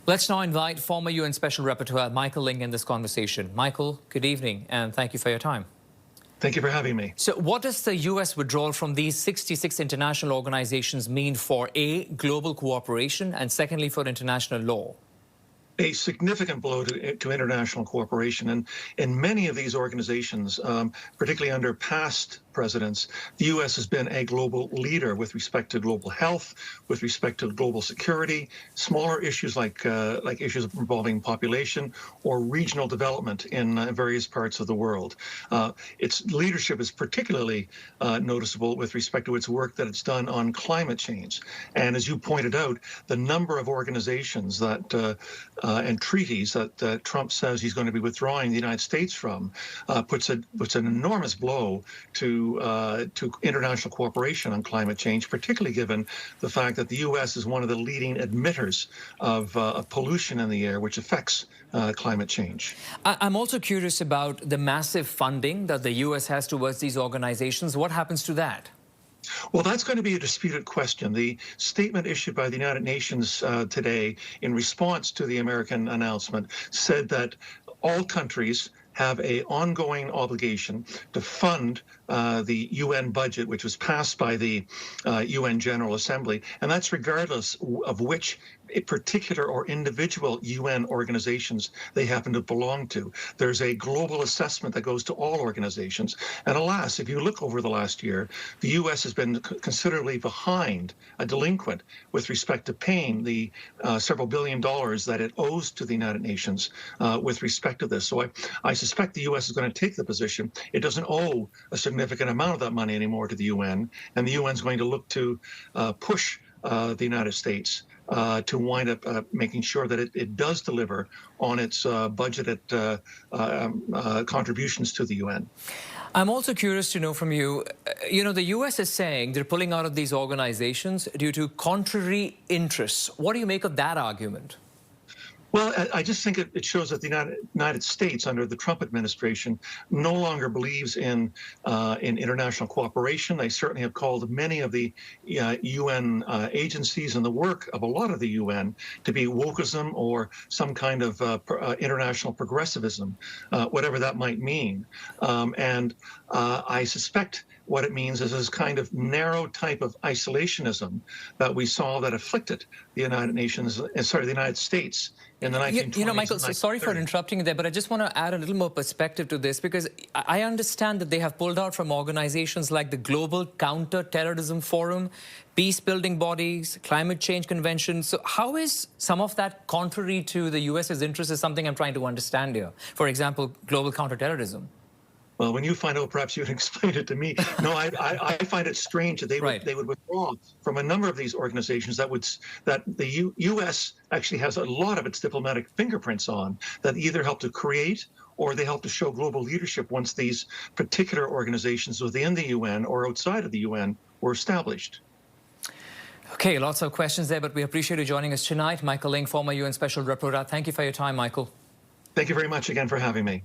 Let's now invite former UN Special Rapporteur Michael Lynk in this conversation. Michael, good evening, and thank you for your time. Thank you for having me. So what does the U.S. withdrawal from these 66 international organizations mean for, A, global cooperation, and secondly, for international law? A significant blow to international cooperation. And in many of these organizations, particularly under past presidents, the U.S. has been a global leader with respect to global health, with respect to global security, smaller issues like issues involving population or regional development in various parts of the world. Its leadership is particularly noticeable with respect to its work that it's done on climate change. And as you pointed out, the number of organizations that and treaties that Trump says he's going to be withdrawing the United States from puts an enormous blow to international cooperation on climate change, particularly given the fact that the U.S. is one of the leading emitters of pollution in the air, which affects climate change. I'm also curious about the massive funding that the U.S. has towards these organizations. What happens to that? Well, that's going to be a disputed question. The statement issued by the United Nations today in response to the American announcement said that all countries have an ongoing obligation to fund the UN budget, which was passed by the UN General Assembly, and that's regardless of which particular or individual UN organizations they happen to belong to. There's a global assessment that goes to all organizations. And alas, if you look over the last year, the U.S. has been considerably behind, a delinquent, with respect to paying the several $billion that it owes to the United Nations with respect to this. So I suspect the U.S. is going to take the position it doesn't owe a significant amount of that money anymore to the UN, and the UN is going to look to push the United States to wind up making sure that it does deliver on its budgeted contributions to the UN. I'm also curious to know from you, the U.S. is saying they're pulling out of these organizations due to contrary interests. What do you make of that argument? Well, I just think it shows that the United States, under the Trump administration, no longer believes in international cooperation. They certainly have called many of the UN agencies and the work of a lot of the UN to be wokeism or some kind of international progressivism, whatever that might mean. And I suspect what it means is this kind of narrow type of isolationism that we saw that afflicted the the United States in the 1920s. Michael, sorry for interrupting you there, but I just want to add a little more perspective to this, because I understand that they have pulled out from organizations like the Global Counter-Terrorism Forum, peace-building bodies, climate change conventions. So how is some of that contrary to the U.S.'s interest is something I'm trying to understand here. For example, global counterterrorism. Well, when you find out, perhaps you can explain it to me. No, I find it strange that they would withdraw from a number of these organizations that the U.S. actually has a lot of its diplomatic fingerprints on, that either help to create or they help to show global leadership once these particular organizations within the UN or outside of the UN were established. Okay, lots of questions there, but we appreciate you joining us tonight. Michael Lynk, former UN Special Rapporteur. Thank you for your time, Michael. Thank you very much again for having me.